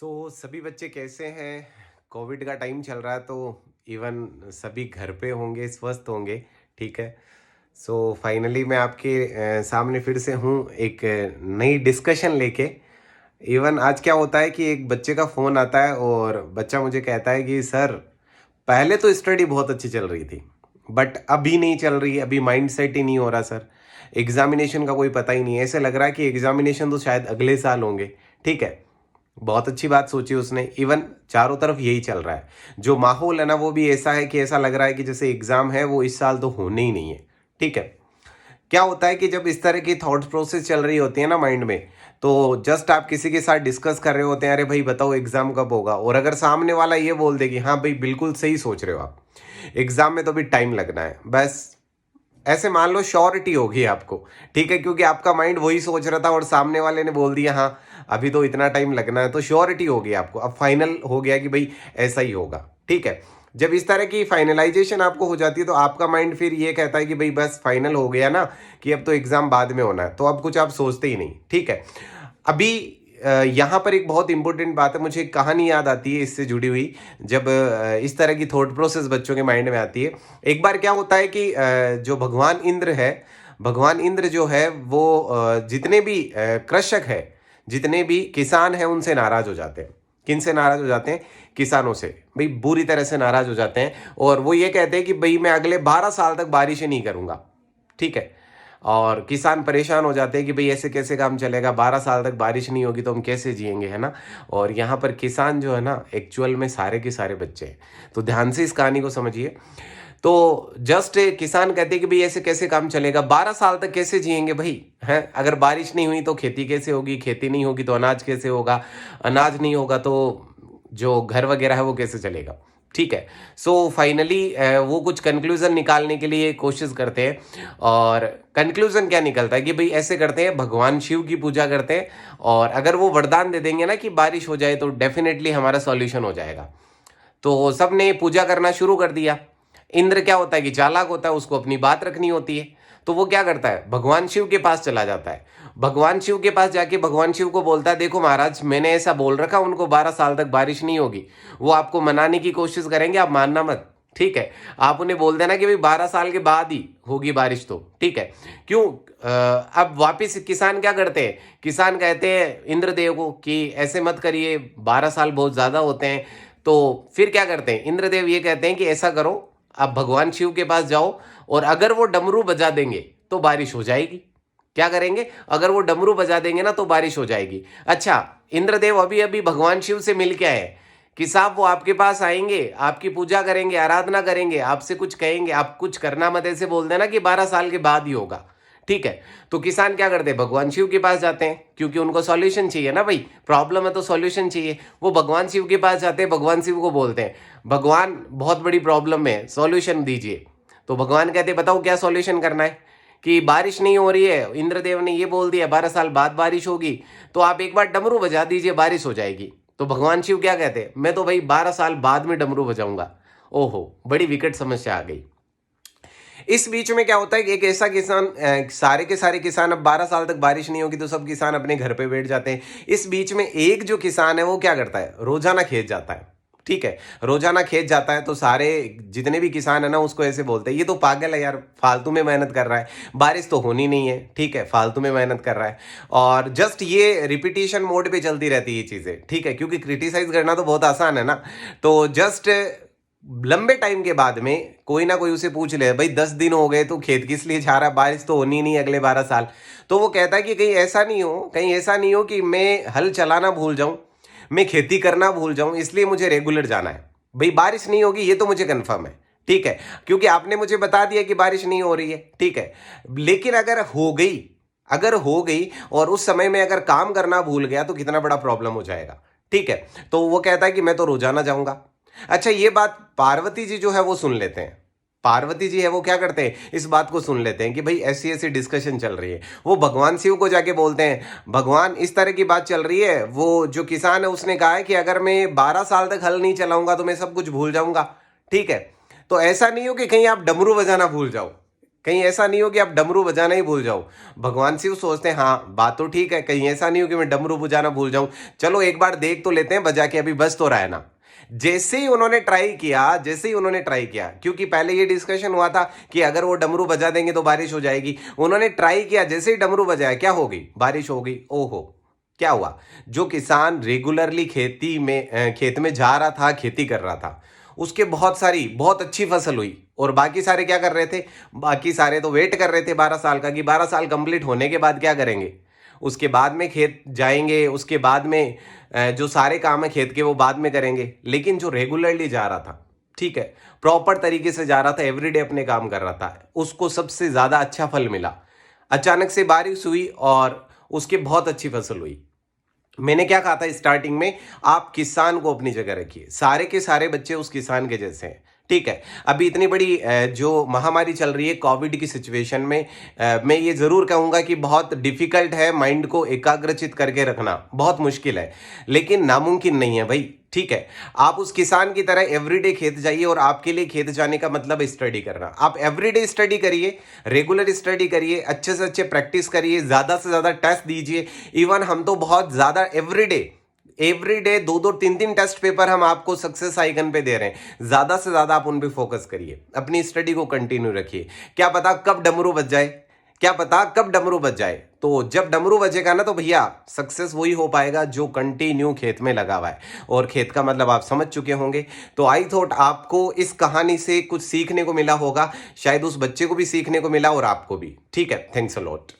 सभी बच्चे कैसे हैं? कोविड का टाइम चल रहा है तो इवन सभी घर पे होंगे, स्वस्थ होंगे, ठीक है? फाइनली मैं आपके सामने फिर से हूँ एक नई डिस्कशन लेके। इवन आज क्या होता है कि एक बच्चे का फ़ोन आता है और बच्चा मुझे कहता है कि सर, पहले तो स्टडी बहुत अच्छी चल रही थी, बट अभी नहीं चल रही है, अभी माइंडसेट ही नहीं हो रहा सर। एग्ज़ामिनेशन का कोई पता ही नहीं है, ऐसे लग रहा है कि एग्ज़ामिनेशन तो शायद अगले साल होंगे, ठीक है? बहुत अच्छी बात सोची उसने। इवन चारों तरफ यही चल रहा है। जो माहौल है ना वो भी ऐसा है कि ऐसा लग रहा है कि जैसे एग्ज़ाम है वो इस साल तो होने ही नहीं है, ठीक है? क्या होता है कि जब इस तरह की थॉट प्रोसेस चल रही होती है ना माइंड में, तो जस्ट आप किसी के साथ डिस्कस कर रहे होते हैं, अरे भाई बताओ एग्ज़ाम कब होगा? और अगर सामने वाला ये बोल दे कि हाँ भाई बिल्कुल सही सोच रहे हो आप, एग्ज़ाम में तो अभी टाइम लगना है, बस ऐसे मान लो श्योरिटी होगी आपको, ठीक है? क्योंकि आपका माइंड वही सोच रहा था और सामने वाले ने बोल दिया हाँ, अभी तो इतना टाइम लगना है, तो श्योरिटी होगी आपको। अब फाइनल हो गया कि भाई ऐसा ही होगा, ठीक है? जब इस तरह की फाइनलाइजेशन आपको हो जाती है तो आपका माइंड फिर ये कहता है कि भाई बस फाइनल हो गया ना, कि अब तो एग्ज़ाम बाद में होना है, तो अब कुछ आप सोचते ही नहीं, ठीक है? अभी यहाँ पर एक बहुत इंपॉर्टेंट बात है, मुझे एक कहानी याद आती है इससे जुड़ी हुई। जब इस तरह की थॉट प्रोसेस बच्चों के माइंड में आती है। एक बार क्या होता है कि जो भगवान इंद्र है, भगवान इंद्र जो है वो जितने भी कृषक है, जितने भी किसान हैं उनसे नाराज़ हो जाते हैं। किनसे नाराज़ हो जाते हैं? किसानों से। भई बुरी तरह से नाराज़ हो जाते हैं और वो ये कहते हैं कि भई मैं अगले 12 साल तक बारिश ही नहीं करूँगा, ठीक है? और किसान परेशान हो जाते हैं कि भई ऐसे कैसे काम चलेगा, 12 साल तक बारिश नहीं होगी तो हम कैसे जिएँगे, है ना? और यहाँ पर किसान जो है ना एक्चुअल में सारे के सारे बच्चे हैं। तो ध्यान से इस कहानी को समझिए। तो जस्ट किसान कहते हैं कि भई ऐसे कैसे काम चलेगा, 12 साल तक कैसे जिएँगे भई, हैं? अगर बारिश नहीं हुई तो खेती कैसे होगी, खेती नहीं होगी तो अनाज कैसे होगा, अनाज नहीं होगा तो जो घर वगैरह है वो कैसे चलेगा, ठीक है? फाइनली वो कुछ कंक्लूज़न निकालने के लिए कोशिश करते हैं और कंक्लूज़न क्या निकलता है कि भई ऐसे करते हैं, भगवान शिव की पूजा करते हैं और अगर वो वरदान दे देंगे ना कि बारिश हो जाए तो डेफ़िनेटली हमारा सॉल्यूशन हो जाएगा। तो सबने पूजा करना शुरू कर दिया। इंद्र क्या होता है कि चालाक होता है, उसको अपनी बात रखनी होती है। तो वो क्या करता है, भगवान शिव के पास चला जाता है। भगवान शिव के पास जाके भगवान शिव को बोलता है, देखो महाराज मैंने ऐसा बोल रखा, उनको 12 साल तक बारिश नहीं होगी। वो आपको मनाने की कोशिश करेंगे, आप मानना मत, ठीक है? आप उन्हें बोल देना कि भाई 12 साल के बाद ही होगी बारिश तो, ठीक है? क्यों? अब वापिस किसान क्या करते हैं? किसान कहते हैं इंद्रदेव को कि ऐसे मत करिए, 12 साल बहुत ज़्यादा होते हैं। तो फिर क्या करते हैं? इंद्रदेव ये कहते हैं कि ऐसा करो, आप भगवान शिव के पास जाओ और अगर वो डमरू बजा देंगे तो बारिश हो जाएगी। क्या करेंगे? अगर वो डमरू बजा देंगे ना तो बारिश हो जाएगी। अच्छा, इंद्रदेव अभी-अभी भगवान शिव से मिल के आए कि साहब वो आपके पास आएँगे, आपकी पूजा करेंगे, आराधना करेंगे, आपसे कुछ कहेंगे, आप कुछ करना मत, ऐसे बोल देना कि 12 साल के बाद ही होगा। ठीक है? तो किसान क्या करते हैं? भगवान शिव के पास जाते हैं क्योंकि उनको सॉल्यूशन चाहिए ना भाई, प्रॉब्लम है तो सॉल्यूशन चाहिए। वो भगवान शिव के पास जाते हैं, भगवान शिव को बोलते हैं, भगवान बहुत बड़ी प्रॉब्लम में है, सॉल्यूशन दीजिए। तो भगवान कहते हैं बताओ क्या सॉल्यूशन करना है? कि बारिश नहीं हो रही है, इंद्रदेव ने ये बोल दिया 12 साल बाद बारिश होगी, तो आप एक बार डमरू बजा दीजिए, बारिश हो जाएगी। तो भगवान शिव क्या कहते हैं? मैं तो भाई 12 साल बाद में डमरू बजाऊंगा। ओहो! बड़ी विकट समस्या आ गई। इस बीच में क्या होता है कि एक ऐसा किसान सारे के सारे किसान, अब 12 साल तक बारिश नहीं होगी तो सब किसान अपने घर पे बैठ जाते हैं। इस बीच में एक जो किसान है वो क्या करता है? रोजाना खेत जाता है। ठीक है? रोजाना खेत जाता है तो सारे जितने भी किसान है ना उसको ऐसे बोलते हैं, ये तो पागल है यार, फालतू में मेहनत कर रहा है, बारिश तो होनी नहीं है, ठीक है? फालतू में मेहनत कर रहा है। और जस्ट ये रिपीटिशन मोड पे चलती रहती है ये चीजें, ठीक है? क्योंकि क्रिटिसाइज करना तो बहुत आसान है ना। तो जस्ट लंबे टाइम के बाद में कोई ना कोई उसे पूछ ले, भाई 10 दिन हो गए तो खेत किस लिए जा रहा है, बारिश तो होनी नहीं अगले 12 साल। तो वो कहता है कि कहीं ऐसा नहीं हो कि मैं हल चलाना भूल जाऊं, मैं खेती करना भूल जाऊं, इसलिए मुझे रेगुलर जाना है। भाई बारिश नहीं होगी ये तो मुझे कंफर्म है, ठीक है? क्योंकि आपने मुझे बता दिया कि बारिश नहीं हो रही है, ठीक है? लेकिन अगर हो गई और उस समय में अगर काम करना भूल गया तो कितना बड़ा प्रॉब्लम हो जाएगा, ठीक है? तो वो कहता है कि मैं तो रोजाना जाऊंगा। अच्छा, ये बात पार्वती जी जो है वो सुन लेते हैं। पार्वती जी है वो क्या करते हैं? इस बात को सुन लेते हैं कि भाई ऐसी ऐसी डिस्कशन चल रही है। वो भगवान शिव को जाके बोलते हैं, भगवान इस तरह की बात चल रही है, वो जो किसान है उसने कहा है कि अगर मैं 12 साल तक हल नहीं चलाऊंगा तो मैं सब कुछ भूल जाऊंगा, ठीक है? तो ऐसा नहीं हो कि कहीं आप डमरू बजाना भूल जाओ। कहीं ऐसा नहीं हो कि आप डमरू बजाना ही भूल जाओ। भगवान शिव सोचते हैं हाँ बात तो ठीक है, कहीं ऐसा नहीं हो कि मैं डमरू बजाना भूल जाऊं, चलो एक बार देख तो लेते हैं बजा के, अभी बज तो रहा है ना। जैसे ही उन्होंने ट्राई किया, क्योंकि पहले ये डिस्कशन हुआ था कि अगर वो डमरू बजा देंगे तो बारिश हो जाएगी, उन्होंने ट्राई किया, जैसे ही डमरू बजाया क्या हो गई, बारिश हो गई। ओहो, क्या हुआ, जो किसान रेगुलरली खेत में जा रहा था, खेती कर रहा था, उसके बहुत अच्छी फसल हुई। और बाकी सारे क्या कर रहे थे, बाकी सारे तो वेट कर रहे थे 12 साल का, कि 12 साल कंप्लीट होने के बाद क्या करेंगे, उसके बाद में खेत जाएंगे, उसके बाद में जो सारे काम है खेत के वो बाद में करेंगे। लेकिन जो रेगुलरली जा रहा था, ठीक है, प्रॉपर तरीके से जा रहा था, एवरीडे अपने काम कर रहा था, उसको सबसे ज्यादा अच्छा फल मिला। अचानक से बारिश हुई और उसकी बहुत अच्छी फसल हुई। मैंने क्या कहा था स्टार्टिंग में, आप किसान को अपनी जगह रखिए, सारे के सारे बच्चे उस किसान के जैसे हैं, ठीक है। अभी इतनी बड़ी जो महामारी चल रही है कोविड की सिचुएशन में, मैं ये जरूर कहूंगा कि बहुत डिफिकल्ट है माइंड को एकाग्रचित करके रखना, बहुत मुश्किल है, लेकिन नामुमकिन नहीं है भाई, ठीक है। आप उस किसान की तरह एवरीडे खेत जाइए, और आपके लिए खेत जाने का मतलब स्टडी करना। आप एवरीडे स्टडी करिए, रेगुलर स्टडी करिए, अच्छे से अच्छे प्रैक्टिस करिए, ज्यादा से ज्यादा टेस्ट दीजिए। इवन हम तो बहुत ज्यादा एवरीडे 2-2, 3-3 टेस्ट पेपर हम आपको सक्सेस आइकन पे दे रहे हैं, ज्यादा से ज्यादा आप उन पे फोकस करिए, अपनी स्टडी को कंटिन्यू रखिए। क्या पता कब डमरू बज जाए, तो जब डमरू बजेगा ना, तो भैया सक्सेस वही हो पाएगा जो कंटिन्यू खेत में लगा हुआ है। और खेत का मतलब आप समझ चुके होंगे। तो आई थॉट आपको इस कहानी से कुछ सीखने को मिला होगा, शायद उस बच्चे को भी सीखने को मिला और आपको भी, ठीक है। Thanks a lot.